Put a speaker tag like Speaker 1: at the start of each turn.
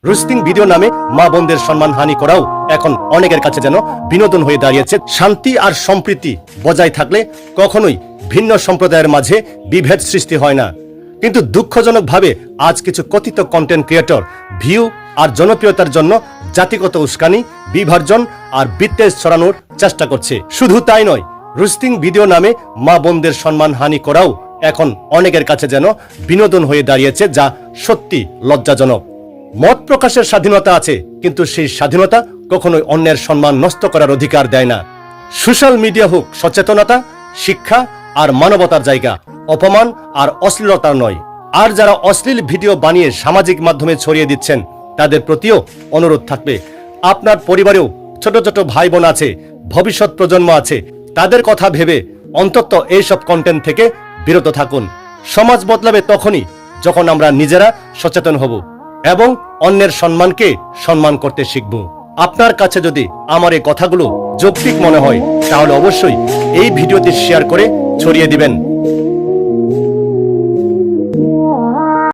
Speaker 1: Roasting video নামে মা বোনদের সম্মানহানি করাও এখন অনেকের কাছে যেন বিনোদন হয়ে দাঁড়িয়েছে। শান্তি আর সম্প্রীতি বজায় থাকলে কখনোই ভিন্ন সম্প্রদায়ের মাঝে বিভেদ সৃষ্টি হয় না। কিন্তু দুঃখজনকভাবে আজ কিছু কথিত কন্টেন্ট ক্রিয়েটর ভিউ আর জনপ্রিয়তার জন্য জাতিগত উস্কানি, বিভাজন আর বিদ্বেষ ছড়ানোর চেষ্টা করছে। শুধু তাই নয়, রোস্টিং ভিডিও নামে মা বোনদের সম্মানহানি করাও এখন অনেকের কাছে যেন বিনোদন হয়ে দাঁড়িয়েছে, যা সত্যি লজ্জাজনক। মত প্রকাশের স্বাধীনতা আছে, কিন্তু সেই স্বাধীনতা কখনোই অন্যের সম্মান নষ্ট করার অধিকার দেয় না। সোশ্যাল মিডিয়া হোক সচেতনতা, শিক্ষা আর মানবতার জায়গা, অপমান আর অশ্লীলতার নয়। আর যারা অশ্লীল ভিডিও বানিয়ে সামাজিক মাধ্যমে ছড়িয়ে দিচ্ছেন, তাদের প্রতিও অনুরোধ থাকবে, আপনার পরিবারেও ছোট ছোট ভাই বোন আছে, ভবিষ্যৎ প্রজন্ম আছে, তাদের কথা ভেবে অন্তত এইসব কন্টেন্ট থেকে বিরত থাকুন। সমাজ বদলাবে তখনই যখন আমরা নিজেরা সচেতন হব এবং অন্যের সম্মানকে সম্মান করতে শিখব। আপনার কাছে যদি আমার এই কথাগুলো যৌক্তিক মনে হয়, তাহলে অবশ্যই এই ভিডিওটি শেয়ার করে ছড়িয়ে দিবেন।